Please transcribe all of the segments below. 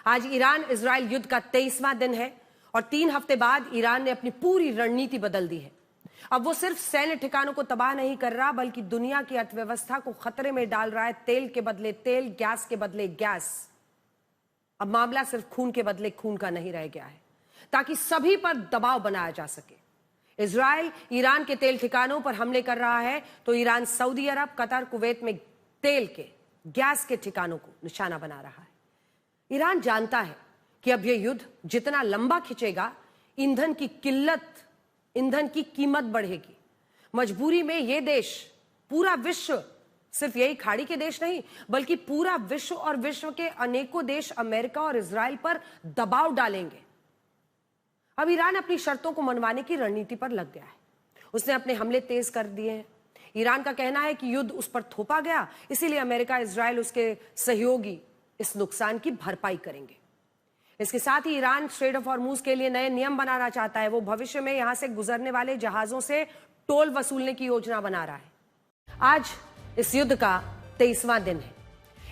आज Iran Israel युद्ध का 23वां दिन है और 3 हफ्ते बाद ईरान ने अपनी पूरी रणनीति बदल दी है। अब वो सिर्फ सैन्य ठिकानों को तबाह नहीं कर रहा, बल्कि दुनिया की अर्थव्यवस्था को खतरे में डाल रहा है। तेल के बदले तेल, गैस के बदले गैस। अब मामला सिर्फ खून के बदले खून का नहीं रह गया है, ताकि सभी पर दबाव बनाया जा सके। इजराइल ईरान के तेल ठिकानों पर हमले कर रहा है तो ईरान सऊदी अरब, कतर, कुवैत में तेल के, गैस के ठिकानों को निशाना बना रहा है। ईरान जानता है कि अब यह युद्ध जितना लंबा खिंचेगा, ईंधन की किल्लत, ईंधन की कीमत बढ़ेगी। मजबूरी में यह देश, पूरा विश्व, सिर्फ यही खाड़ी के देश नहीं बल्कि पूरा विश्व और विश्व के अनेकों देश अमेरिका और इजराइल पर दबाव डालेंगे। अब ईरान अपनी शर्तों को मनवाने की रणनीति पर लग गया है। उसने अपने हमले तेज कर दिए हैं। ईरान का कहना है कि युद्ध उस पर थोपा गया, इसीलिए अमेरिका, इजराइल, उसके सहयोगी इस नुकसान की भरपाई करेंगे। इसके साथ ही ईरान स्ट्रेट ऑफ हॉर्मुज के लिए नए नियम बनाना चाहता है। वो भविष्य में यहां से गुजरने वाले जहाजों से टोल वसूलने की योजना बना रहा है। आज इस युद्ध का 23वां दिन है।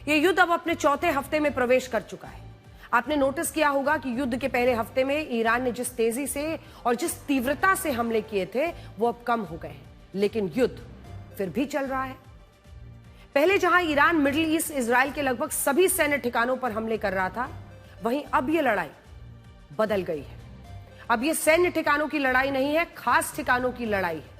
यह युद्ध अब अपने चौथे हफ्ते में प्रवेश कर चुका है। आपने नोटिस किया होगा कि युद्ध के पहले हफ्ते में ईरान ने जिस तेजी से और जिस तीव्रता से हमले किए थे वो अब कम हो गए हैं, लेकिन युद्ध फिर भी चल रहा है। पहले जहां ईरान मिडिल ईस्ट, इजराइल के लगभग सभी सैन्य ठिकानों पर हमले कर रहा था, वहीं अब यह लड़ाई बदल गई है। अब यह सैन्य ठिकानों की लड़ाई नहीं है, खास ठिकानों की लड़ाई है।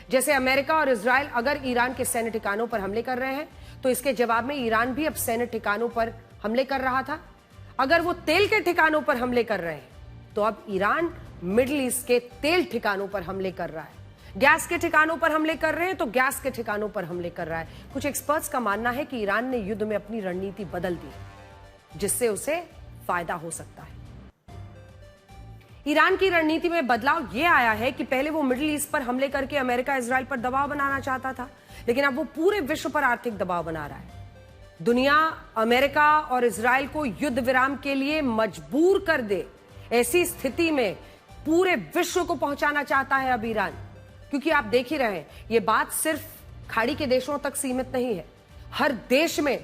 जैसे अमेरिका और इजराइल अगर ईरान के सैन्य ठिकानों पर हमले कर रहे हैं तो इसके जवाब में ईरान भी अब सैन्य ठिकानों पर हमले कर रहा था। अगर वो तेल के ठिकानों पर हमले कर रहे हैं तो अब ईरान मिडिल ईस्ट के तेल ठिकानों पर हमले कर रहा है। गैस के ठिकानों पर हमले कर रहे हैं तो गैस के ठिकानों पर हमले कर रहा है। कुछ एक्सपर्ट्स का मानना है कि ईरान ने युद्ध में अपनी रणनीति बदल दी, जिससे उसे फायदा हो सकता है। ईरान की रणनीति में बदलाव यह आया है कि पहले वो मिडिल ईस्ट पर हमले करके अमेरिका, इजराइल पर दबाव बनाना चाहता था, लेकिन अब वो पूरे विश्व पर आर्थिक दबाव बना रहा है। दुनिया अमेरिका और इजराइल को युद्ध विराम के लिए मजबूर कर दे, ऐसी स्थिति में पूरे विश्व को पहुंचाना चाहता है अब ईरान। क्योंकि आप देख ही रहे हैं, यह बात सिर्फ खाड़ी के देशों तक सीमित नहीं है। हर देश में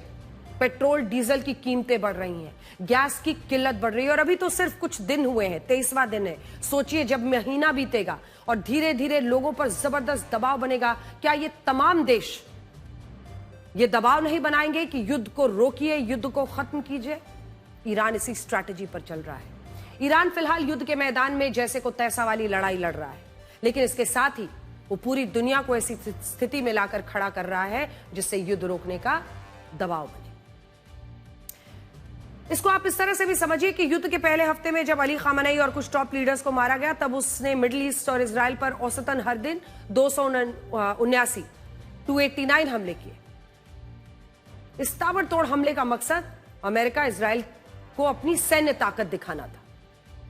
पेट्रोल, डीजल की कीमतें बढ़ रही हैं, गैस की किल्लत बढ़ रही है। और अभी तो सिर्फ कुछ दिन हुए हैं, 23वां दिन है। सोचिए जब महीना बीतेगा और धीरे धीरे लोगों पर जबरदस्त दबाव बनेगा, क्या ये तमाम देश ये दबाव नहीं बनाएंगे कि युद्ध को रोकिए, युद्ध को खत्म कीजिए? ईरान इसी स्ट्रैटेजी पर चल रहा है। ईरान फिलहाल युद्ध के मैदान में जैसे को तैसा वाली लड़ाई लड़ रहा है, लेकिन इसके साथ ही वो पूरी दुनिया को ऐसी स्थिति में लाकर खड़ा कर रहा है जिससे युद्ध रोकने का दबाव बने। इसको आप इस तरह से भी समझिए कि युद्ध के पहले हफ्ते में जब अली खामनेई और कुछ टॉप लीडर्स को मारा गया, तब उसने मिडिल ईस्ट और इजराइल पर औसतन हर दिन 289 हमले किए। इस ताबड़तोड़ हमले का मकसद अमेरिका, इजराइल को अपनी सैन्य ताकत दिखाना था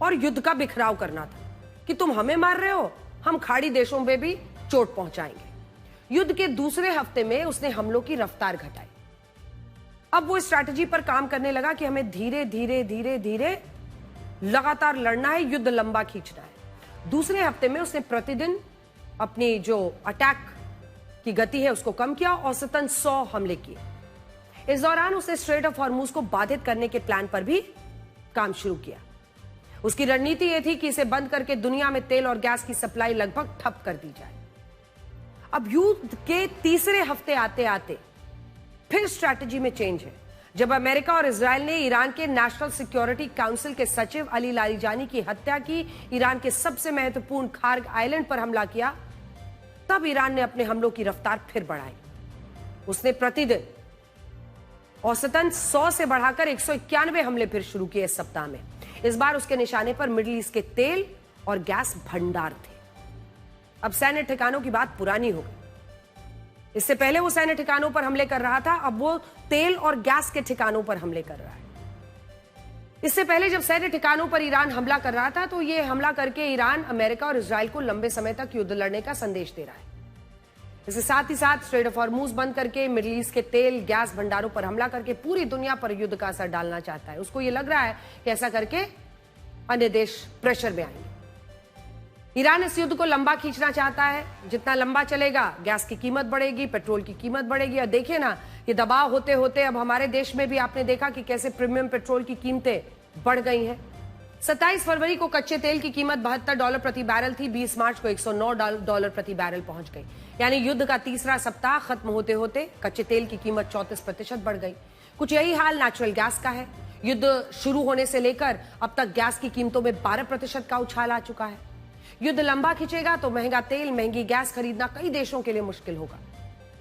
और युद्ध का बिखराव करना था कि तुम हमें मार रहे हो, हम खाड़ी देशों में भी चोट पहुंचाएंगे। युद्ध के दूसरे हफ्ते में उसने हमलों की रफ्तार घटाई। अब वो स्ट्रैटेजी पर काम करने लगा कि हमें धीरे धीरे धीरे धीरे लगातार लड़ना है, युद्ध लंबा खींचना है। दूसरे हफ्ते में उसने प्रतिदिन अपनी जो अटैक की गति है उसको कम किया, औसतन 100 हमले किए। इस दौरान उसने स्ट्रेट ऑफ हॉर्मुज को बाधित करने के प्लान पर भी काम शुरू किया। उसकी रणनीति यह थी कि इसे बंद करके दुनिया में तेल और गैस की सप्लाई लगभग ठप कर दी जाए। अब युद्ध के तीसरे हफ्ते आते आते फिर स्ट्रैटेजी में चेंज है। जब अमेरिका और इजराइल ने ईरान के नेशनल सिक्योरिटी काउंसिल के सचिव अली लारिजानी की हत्या की, ईरान के सबसे महत्वपूर्ण खार्ग आइलैंड पर हमला किया, तब ईरान ने अपने हमलों की रफ्तार फिर बढ़ाई। उसने प्रतिदिन औसतन 100 से बढ़ाकर 191 हमले फिर शुरू किए इस सप्ताह में। इस बार उसके निशाने पर मिडिल ईस्ट के तेल और गैस भंडार थे। अब सैन्य ठिकानों की बात पुरानी हो गई। इससे पहले वो सैन्य ठिकानों पर हमले कर रहा था, अब वो तेल और गैस के ठिकानों पर हमले कर रहा है। इससे पहले जब सैन्य ठिकानों पर ईरान हमला कर रहा था तो ये हमला करके ईरान, अमेरिका और इजराइल को लंबे समय तक युद्ध लड़ने का संदेश दे रहा है। इसके साथ ही साथ स्ट्रेट ऑफ हॉर्मुज बंद करके मिडिल ईस्ट के तेल, गैस भंडारों पर हमला करके पूरी दुनिया पर युद्ध का असर डालना चाहता है। उसको ये लग रहा है कि ऐसा करके अन्य देश प्रेशर में आएंगे। ईरान इस युद्ध को लंबा खींचना चाहता है। जितना लंबा चलेगा, गैस की कीमत बढ़ेगी, पेट्रोल की कीमत बढ़ेगी। और देखिए ना ये दबाव होते होते अब हमारे देश में भी आपने देखा कि कैसे प्रीमियम पेट्रोल की कीमतें बढ़ गई हैं। 27 फरवरी को कच्चे तेल की कीमत $72 प्रति बैरल थी, 20 मार्च को $109 प्रति बैरल पहुंच गई। यानी युद्ध का तीसरा सप्ताह खत्म होते होते कच्चे तेल की कीमत 34% बढ़ गई। कुछ यही हाल नेचुरल गैस का है। युद्ध शुरू होने से लेकर अब तक गैस की कीमतों में 12% का उछाल आ चुका है। युद्ध लंबा खिंचेगा तो महंगा तेल, महंगी गैस खरीदना कई देशों के लिए मुश्किल होगा।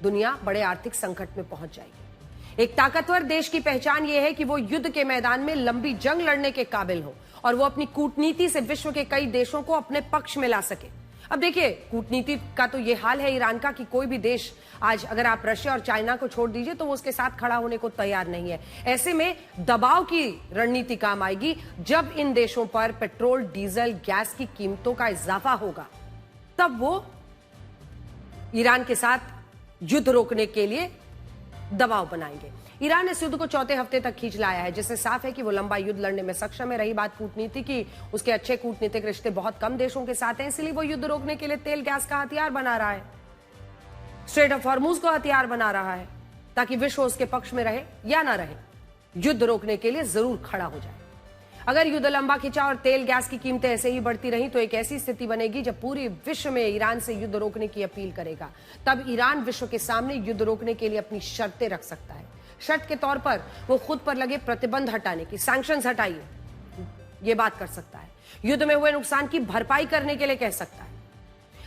दुनिया बड़े आर्थिक संकट में पहुंच जाएगी। एक ताकतवर देश की पहचान यह है कि वो युद्ध के मैदान में लंबी जंग लड़ने के काबिल हो और वो अपनी कूटनीति से विश्व के कई देशों को अपने पक्ष में ला सके। अब देखिए, कूटनीति का तो ये हाल है ईरान का कि कोई भी देश आज, अगर आप रशिया और चाइना को छोड़ दीजिए, तो वो उसके साथ खड़ा होने को तैयार नहीं है। ऐसे में दबाव की रणनीति काम आएगी जब इन देशों पर पेट्रोल, डीजल, गैस की कीमतों का इजाफा होगा, तब वो ईरान के साथ युद्ध रोकने के लिए दबाव बनाएंगे। ईरान इस युद्ध को चौथे हफ्ते तक खींच लाया है, जिससे साफ है कि वो लंबा युद्ध लड़ने में सक्षम है। रही बात कूटनीति की, उसके अच्छे कूटनीतिक रिश्ते बहुत कम देशों के साथ हैं, इसलिए वो युद्ध रोकने के लिए तेल गैस का हथियार बना रहा है, स्ट्रेट ऑफ हॉर्मुज को हथियार बना रहा है, ताकि विश्व उसके पक्ष में रहे या ना रहे, युद्ध रोकने के लिए जरूर खड़ा हो जाए। अगर युद्ध लंबा खिंचा और तेल गैस की कीमतें ऐसे ही बढ़ती रहीं तो एक ऐसी स्थिति बनेगी जब पूरी विश्व में ईरान से युद्ध रोकने की अपील करेगा। तब ईरान विश्व के सामने युद्ध रोकने के लिए अपनी शर्तें रख सकता है। शर्त के तौर पर वो खुद पर लगे प्रतिबंध हटाने की, सैंक्शंस हटाइए, ये बात कर सकता है। युद्ध में हुए नुकसान की भरपाई करने के लिए कह सकता है।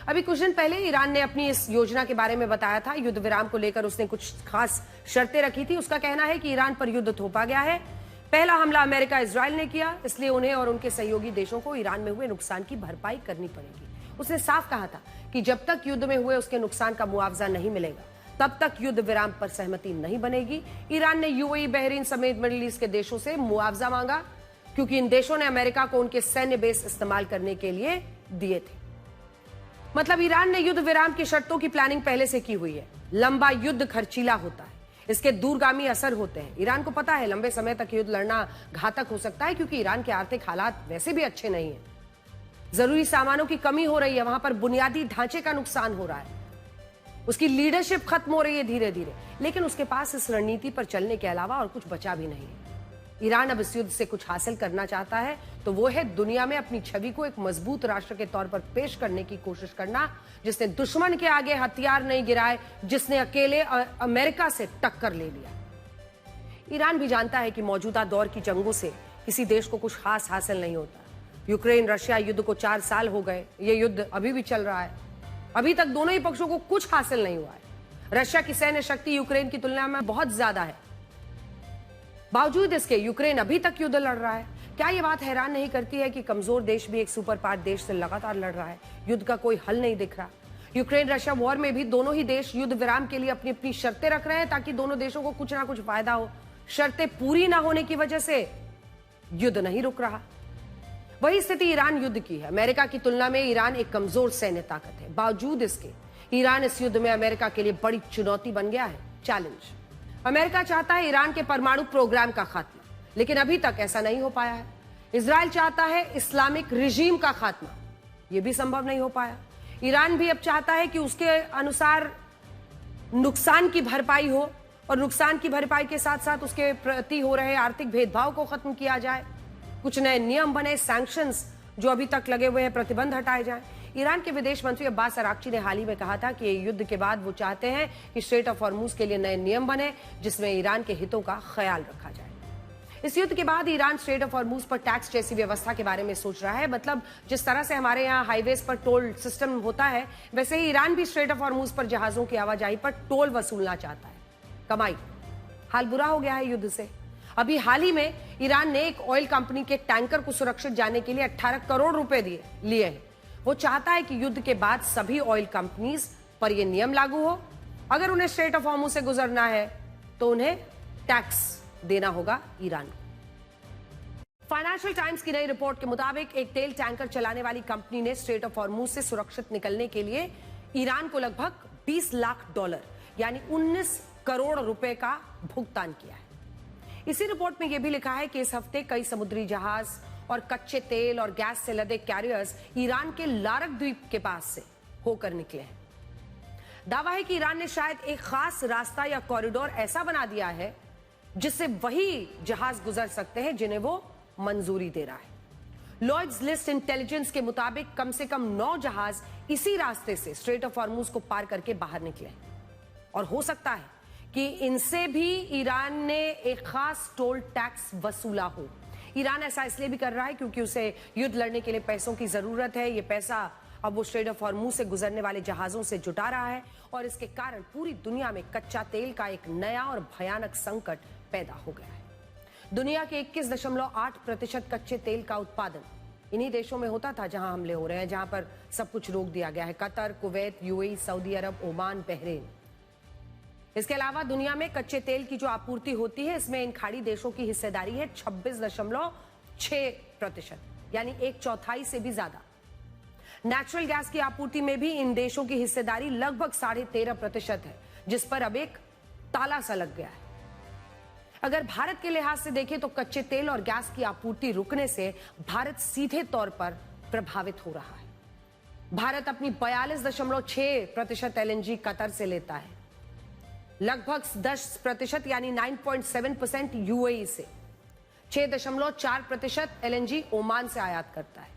अभी कुछ दिन पहले ईरान ने अपनी इस योजना के बारे में बताया था। युद्ध विराम को लेकर उसने कुछ खास शर्तें रखी थी। उसका कहना है कि ईरान पर युद्ध थोपा गया है। पहला हमला अमेरिका इजराइल ने किया, इसलिए उन्हें और उनके सहयोगी देशों को ईरान में हुए नुकसान की भरपाई करनी पड़ेगी। उसने साफ कहा था कि जब तक युद्ध में हुए उसके नुकसान का मुआवजा नहीं मिलेगा, तब तक युद्ध विराम पर सहमति नहीं बनेगी। ईरान ने यूएई, बहरीन समेत मिडिल ईस्ट के देशों से मुआवजा मांगा, क्योंकि इन देशों ने अमेरिका को उनके सैन्य बेस इस्तेमाल करने के लिए दिए थे। मतलब ईरान ने युद्ध विराम की शर्तों की प्लानिंग पहले से की हुई है। लंबा युद्ध खर्चीला होता है, इसके दूरगामी असर होते हैं। ईरान को पता है लंबे समय तक युद्ध लड़ना घातक हो सकता है, क्योंकि ईरान के आर्थिक हालात वैसे भी अच्छे नहीं है। जरूरी सामानों की कमी हो रही है, वहां पर बुनियादी ढांचे का नुकसान हो रहा है, उसकी लीडरशिप खत्म हो रही है धीरे धीरे। लेकिन उसके पास इस रणनीति पर चलने के अलावा और कुछ बचा भी नहीं है। ईरान अब इस युद्ध से कुछ हासिल करना चाहता है, तो वो है दुनिया में अपनी छवि को एक मजबूत राष्ट्र के तौर पर पेश करने की कोशिश करना, जिसने दुश्मन के आगे हथियार नहीं गिराए, जिसने अकेले अमेरिका से टक्कर ले लिया। ईरान भी जानता है कि मौजूदा दौर की जंगों से किसी देश को कुछ खास हासिल नहीं होता। यूक्रेन रशिया युद्ध को 4 साल हो गए, ये युद्ध अभी भी चल रहा है। अभी तक दोनों ही पक्षों को कुछ हासिल नहीं हुआ है। रशिया की सैन्य शक्ति यूक्रेन की तुलना में बहुत ज्यादा है। बावजूद इसके यूक्रेन अभी तक युद्ध लड़ रहा है। क्या यह बात हैरान नहीं करती है कि कमजोर देश भी एक सुपर पावर देश से लगातार लड़ रहा है? युद्ध का कोई हल नहीं दिख रहा। यूक्रेन रशिया वॉर में भी दोनों ही देश युद्ध विराम के लिए अपनी अपनी शर्तें रख रहे हैं, ताकि दोनों देशों को कुछ ना कुछ फायदा हो। शर्तें पूरी ना होने की वजह से युद्ध नहीं रुक रहा। वही स्थिति ईरान युद्ध की है। अमेरिका की तुलना में ईरान एक कमजोर सैन्य ताकत है। बावजूद इसके ईरान इस युद्ध में अमेरिका के लिए बड़ी चुनौती बन गया है, चैलेंज। अमेरिका चाहता है ईरान के परमाणु प्रोग्राम का खात्मा, लेकिन अभी तक ऐसा नहीं हो पाया है। इजराइल चाहता है इस्लामिक रिजीम का खात्मा, यह भी संभव नहीं हो पाया। ईरान भी अब चाहता है कि उसके अनुसार नुकसान की भरपाई हो, और नुकसान की भरपाई के साथ साथ उसके प्रति हो रहे आर्थिक भेदभाव को खत्म किया जाए। कुछ नए नियम बने, सैंक्शंस जो अभी तक लगे हुए हैं, प्रतिबंध हटाए जाएं। ईरान के विदेश मंत्री अब्बास अराक्ची ने हाल ही में कहा था कि युद्ध के बाद वो चाहते हैं कि स्ट्रेट ऑफ हॉर्मुज के लिए नए नियम बने, जिसमें ईरान के हितों का ख्याल रखा जाए। इस युद्ध के बाद ईरान स्ट्रेट ऑफ हॉर्मुज पर टैक्स जैसी व्यवस्था के बारे में सोच रहा है। मतलब जिस तरह से हमारे यहाँ हाईवेज पर टोल सिस्टम होता है, वैसे ही ईरान भी स्ट्रेट ऑफ हॉर्मुज पर जहाजों की आवाजाही पर टोल वसूलना चाहता है। कमाई। हाल बुरा हो गया है युद्ध से। अभी हाल ही में ईरान ने एक ऑयल कंपनी के टैंकर को सुरक्षित जाने के लिए 18 करोड़ रुपए लिए हैं। वो चाहता है कि युद्ध के बाद सभी ऑयल कंपनीज पर यह नियम लागू हो। अगर उन्हें स्ट्रेट ऑफ हॉर्मुज से गुजरना है तो उन्हें टैक्स देना होगा ईरान को। फाइनेंशियल टाइम्स की नई रिपोर्ट के मुताबिक एक तेल टैंकर चलाने वाली कंपनी ने स्ट्रेट ऑफ हॉर्मुज से सुरक्षित निकलने के लिए ईरान को लगभग $20 लाख यानी 19 करोड़ रुपए का भुगतान किया है। इसी रिपोर्ट में यह भी लिखा है कि इस हफ्ते कई समुद्री जहाज और कच्चे तेल और गैस से लदे कैरियर्स ईरान के लारक द्वीप के पास से होकर निकले हैं। दावा है कि ईरान ने शायद एक खास रास्ता या कॉरिडोर ऐसा बना दिया है जिससे वही जहाज गुजर सकते हैं जिन्हें वो मंजूरी दे रहा है। लॉयड्स लिस्ट इंटेलिजेंस के मुताबिक कम से कम 9 जहाज इसी रास्ते से स्ट्रेट ऑफ हॉर्मुज को पार करके बाहर निकले और हो सकता है कि इनसे भी ईरान ने एक खास टोल टैक्स वसूला हो। ईरान ऐसा इसलिए भी कर रहा है क्योंकि उसे युद्ध लड़ने के लिए पैसों की जरूरत है। ये पैसा अब वो स्ट्रेट ऑफ हॉर्मुज से गुजरने वाले जहाजों से जुटा रहा है और इसके कारण पूरी दुनिया में कच्चा तेल का एक नया और भयानक संकट पैदा हो गया है। दुनिया के 21.8% कच्चे तेल का उत्पादन इन्हीं देशों में होता था जहां हमले हो रहे हैं, जहां पर सब कुछ रोक दिया गया है। कतर, कुवैत, यूएई, सऊदी अरब, ओमान, बहरीन। इसके अलावा दुनिया में कच्चे तेल की जो आपूर्ति होती है इसमें इन खाड़ी देशों की हिस्सेदारी है 26.6%, यानी 1/4 से भी ज्यादा। नेचुरल गैस की आपूर्ति में भी इन देशों की हिस्सेदारी लगभग 13.5% है, जिस पर अब एक ताला सा लग गया है। अगर भारत के लिहाज से देखें तो कच्चे तेल और गैस की आपूर्ति रुकने से भारत सीधे तौर पर प्रभावित हो रहा है। भारत अपनी 42.6% एलएनजी कतर से लेता है, लगभग 10% यानी 9.7% यूएई से, 6.4% एलएनजी ओमान से आयात करता है।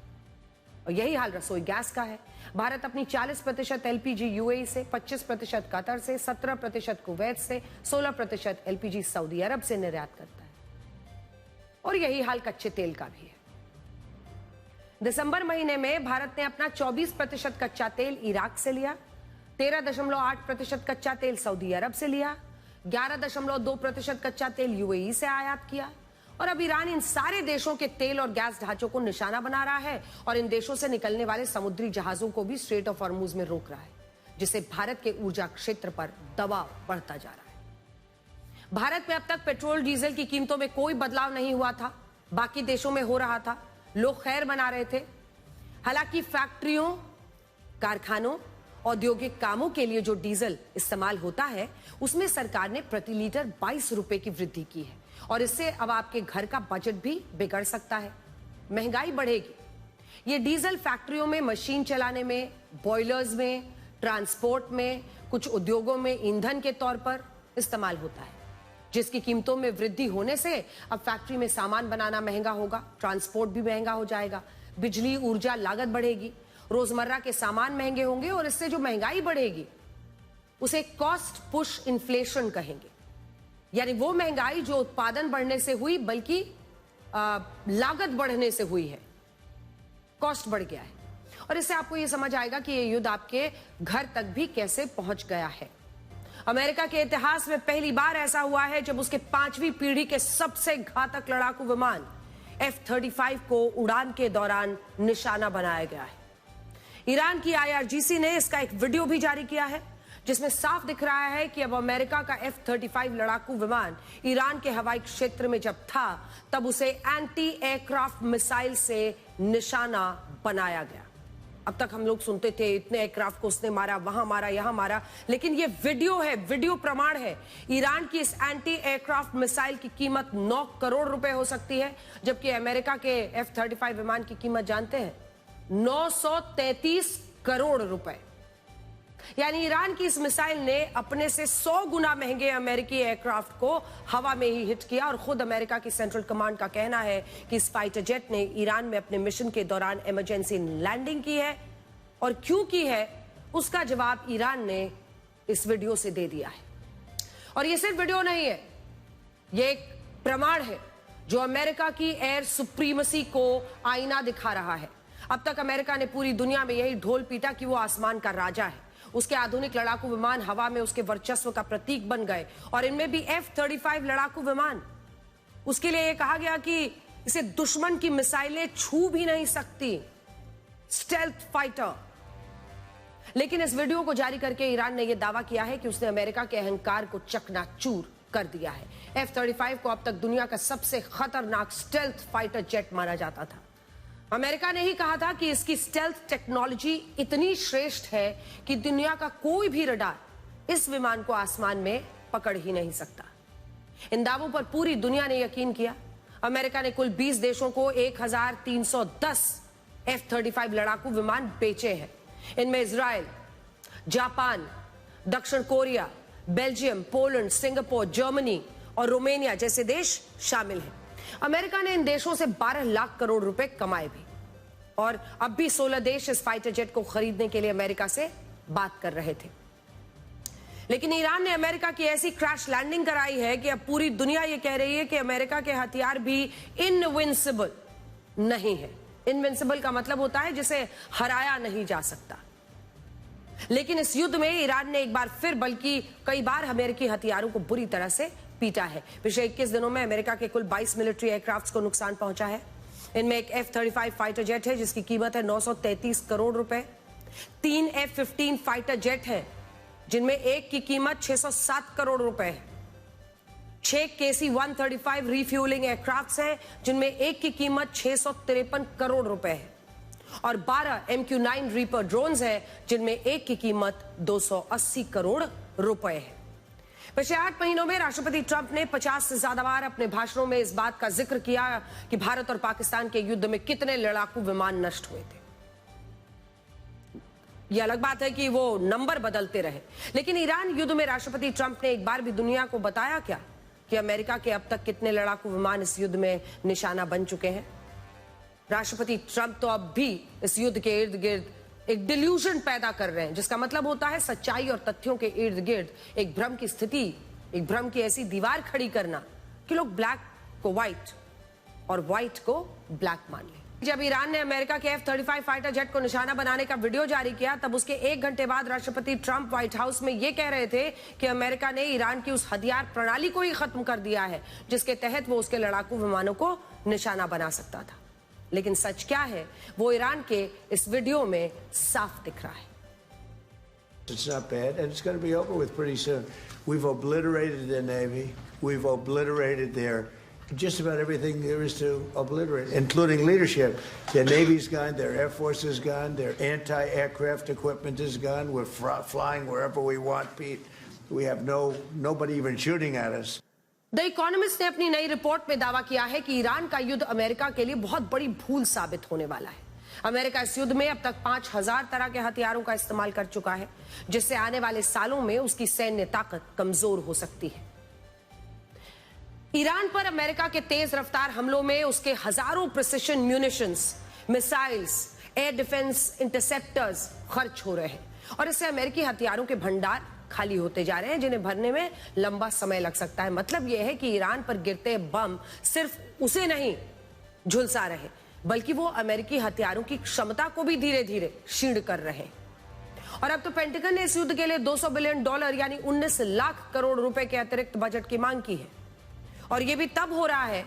और यही हाल रसोई गैस का है। भारत अपनी 40% एलपीजी यूएई से, 25% कतर से, 17% कुवैत से, 16% एलपीजी सऊदी अरब से निर्यात करता है। और यही हाल कच्चे तेल का भी है। दिसंबर महीने में भारत ने अपना 24% कच्चा तेल इराक से लिया, 13.8% कच्चा तेल सऊदी अरब से लिया, 11.2% कच्चा तेल यूएई से आयात किया और अब ईरान इन सारे देशों के तेल और गैस ढांचों को निशाना बना रहा है और इन देशों से निकलने वाले समुद्री जहाजों को भी स्ट्रेट ऑफ हॉर्मुज में रोक रहा है, जिससे भारत के ऊर्जा क्षेत्र पर दबाव बढ़ता जा रहा है। भारत में अब तक पेट्रोल डीजल की कीमतों में कोई बदलाव नहीं हुआ था, बाकी देशों में हो रहा था। लोग खैर मना रहे थे। हालांकि फैक्ट्रियों, कारखानों, औद्योगिक कामों के लिए जो डीजल इस्तेमाल होता है उसमें सरकार ने प्रति लीटर 22 रुपए की वृद्धि की है और इससे अब आपके घर का बजट भी बिगड़ सकता है। महंगाई बढ़ेगी। ये डीजल फैक्ट्रियों में मशीन चलाने में, बॉयलर्स में, ट्रांसपोर्ट में, कुछ उद्योगों में ईंधन के तौर पर इस्तेमाल होता है, जिसकी कीमतों में वृद्धि होने से अब फैक्ट्री में सामान बनाना महंगा होगा, ट्रांसपोर्ट भी महंगा हो जाएगा, बिजली ऊर्जा लागत बढ़ेगी, रोजमर्रा के सामान महंगे होंगे और इससे जो महंगाई बढ़ेगी उसे कॉस्ट पुश इन्फ्लेशन कहेंगे। यानी वो महंगाई जो उत्पादन बढ़ने से हुई बल्कि लागत बढ़ने से हुई है, कॉस्ट बढ़ गया है। और इससे आपको ये समझ आएगा कि ये युद्ध आपके घर तक भी कैसे पहुंच गया है। अमेरिका के इतिहास में पहली बार ऐसा हुआ है जब उसके 5वीं पीढ़ी के सबसे घातक लड़ाकू विमान F-35 को उड़ान के दौरान निशाना बनाया गया है। ईरान की IRGC ने इसका एक वीडियो भी जारी किया है जिसमें साफ दिख रहा है कि अब अमेरिका का F-35 लड़ाकू विमान ईरान के हवाई क्षेत्र में जब था तब उसे एंटी एयरक्राफ्ट मिसाइल से निशाना बनाया गया। अब तक हम लोग सुनते थे इतने एयरक्राफ्ट को उसने मारा, वहां मारा, यहां मारा, लेकिन ये वीडियो है, वीडियो प्रमाण है। ईरान की इस एंटी एयरक्राफ्ट मिसाइल की कीमत 9 करोड़ रुपए हो सकती है, जबकि अमेरिका के F-35 विमान की कीमत जानते हैं 933 करोड़ रुपए। यानी ईरान की इस मिसाइल ने अपने से 100 गुना महंगे अमेरिकी एयरक्राफ्ट को हवा में ही हिट किया और खुद अमेरिका की सेंट्रल कमांड का कहना है कि इस फाइटर जेट ने ईरान में अपने मिशन के दौरान इमरजेंसी लैंडिंग की है और क्यों की है उसका जवाब ईरान ने इस वीडियो से दे दिया है। और ये सिर्फ वीडियो नहीं है, ये एक प्रमाण है जो अमेरिका की एयर सुप्रीमसी को आईना दिखा रहा है। अब तक अमेरिका ने पूरी दुनिया में यही ढोल पीटा कि वो आसमान का राजा है। उसके आधुनिक लड़ाकू विमान हवा में उसके वर्चस्व का प्रतीक बन गए और इनमें भी F-35 लड़ाकू विमान। उसके लिए यह कहा गया कि इसे दुश्मन की मिसाइलें छू भी नहीं सकती, स्टेल्थ फाइटर। लेकिन इस वीडियो को जारी करके ईरान ने यह दावा किया है कि उसने अमेरिका के अहंकार को चकनाचूर कर दिया है। F-35 को अब तक दुनिया का सबसे खतरनाक स्टेल्थ फाइटर जेट माना जाता था। अमेरिका ने ही कहा था कि इसकी स्टेल्थ टेक्नोलॉजी इतनी श्रेष्ठ है कि दुनिया का कोई भी रडार इस विमान को आसमान में पकड़ ही नहीं सकता। इन दावों पर पूरी दुनिया ने यकीन किया। अमेरिका ने कुल 20 देशों को 1310 F-35 लड़ाकू विमान बेचे हैं। इनमें इजराइल, जापान, दक्षिण Korea, Belgium, Poland, Singapore, Germany और रोमानिया जैसे देश शामिल हैं। अमेरिका ने इन देशों से 12 लाख करोड़ रुपए कमाए भी, और अब भी 16 देश इस फाइटर जेट को खरीदने के लिए अमेरिका से बात कर रहे थे। लेकिन ईरान ने अमेरिका की ऐसी क्रैश लैंडिंग कराई है कि अब पूरी दुनिया ये कह रही है कि अमेरिका के हथियार भी इनविंसिबल नहीं है। इनविंसिबल का मतलब होता है जिसे हराया नहीं जा सकता। लेकिन इस युद्ध में ईरान ने एक बार फिर बल्कि कई बार अमेरिकी हथियारों को बुरी तरह से पीटा है। पिछले 21 दिनों में अमेरिका के कुल 22 मिलिट्री एयरक्राफ्ट्स को नुकसान पहुंचा है। इनमें एक F-35 फाइटर जेट है जिसकी कीमत है 933 करोड़ रुपए। 3 F-15 फाइटर जेट हैं जिनमें एक की कीमत 607 करोड़ रुपए है। 6 KC-135 रिफ्यूलिंग एयरक्राफ्ट्स हैं जिनमें एक की कीमत 653 करोड़ रुपए है, और 12 MQ-9 रीपर ड्रोन्स हैं जिनमें एक की कीमत 280 करोड़ रुपए है। पिछले 8 महीनों में राष्ट्रपति ट्रंप ने 50 से ज्यादा बार अपने भाषणों में इस बात का जिक्र किया कि भारत और पाकिस्तान के युद्ध में कितने लड़ाकू विमान नष्ट हुए थे। यह अलग बात है कि वो नंबर बदलते रहे, लेकिन ईरान युद्ध में राष्ट्रपति ट्रंप ने एक बार भी दुनिया को बताया क्या कि अमेरिका के अब तक कितने लड़ाकू विमान इस युद्ध में निशाना बन चुके हैं। राष्ट्रपति ट्रंप तो अब भी इस युद्ध के इर्द गिर्द एक डिल्यूजन पैदा कर रहे हैं, जिसका मतलब होता है सच्चाई और तथ्यों के इर्द गिर्द एक भ्रम की स्थिति, एक भ्रम की ऐसी दीवार खड़ी करना कि लोग ब्लैक को व्हाइट और व्हाइट को ब्लैक मान लें। जब ईरान ने अमेरिका के F-35 फाइटर जेट को निशाना बनाने का वीडियो जारी किया, तब उसके 1 घंटे बाद राष्ट्रपति ट्रंप व्हाइट हाउस में यह कह रहे थे कि अमेरिका ने ईरान की उस हथियार प्रणाली को ही खत्म कर दिया है जिसके तहत वो उसके लड़ाकू विमानों को निशाना बना सकता था। लेकिन सच क्या है वो ईरान के इस वीडियो में साफ दिख रहा है। It's not bad, and it's going to be over with pretty soon. We've obliterated their navy. We've obliterated their just about everything there is to obliterate, including leadership. Their navy's gone. Their air force is gone. Their anti-aircraft equipment is gone. We're flying wherever we want, Pete. We have nobody even shooting at us. The economist ने अपनी नई report में दावा किया है कि Iran का युद्ध अमेरिका के लिए बहुत बड़ी भूल साबित होने वाला है। अमेरिका इस युद्ध में अब तक 5000 तरह के हथियारों का इस्तेमाल कर चुका है, जिससे आने वाले सालों में उसकी सैन्य ताकत कमजोर हो सकती है। ईरान पर अमेरिका के तेज रफ्तार हमलों में उसके हजारों precision munitions, missiles, air defence interceptors खर्च हो रहे हैं, और इससे अमेरिकी हथियारों के भंडार खाली होते जा रहे हैं, जिन्हें भरने में लंबा समय लग सकता है। मतलब यह है कि ईरान पर गिरते बम सिर्फ उसे नहीं झुलसा रहे, बल्कि वो अमेरिकी हथियारों की क्षमता को भी धीरे धीरे क्षीण कर रहे हैं। और अब तो पेंटागन ने इस युद्ध के लिए $200 बिलियन यानी 19 लाख करोड़ रुपए के अतिरिक्त बजट की मांग की है। और यह भी तब हो रहा है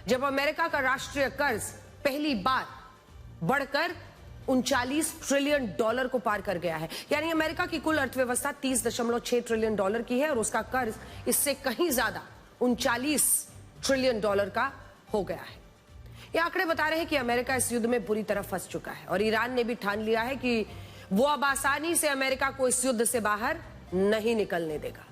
जब अमेरिका का राष्ट्रीय कर्ज पहली बार बढ़कर $39 ट्रिलियन को पार कर गया है। यानी अमेरिका की कुल अर्थव्यवस्था $30.6 ट्रिलियन की है, और उसका कर्ज इससे कहीं ज्यादा $39 ट्रिलियन का हो गया है। ये आंकड़े बता रहे हैं कि अमेरिका इस युद्ध में बुरी तरह फंस चुका है, और ईरान ने भी ठान लिया है कि वो अब आसानी से अमेरिका को इस युद्ध से बाहर नहीं निकलने देगा।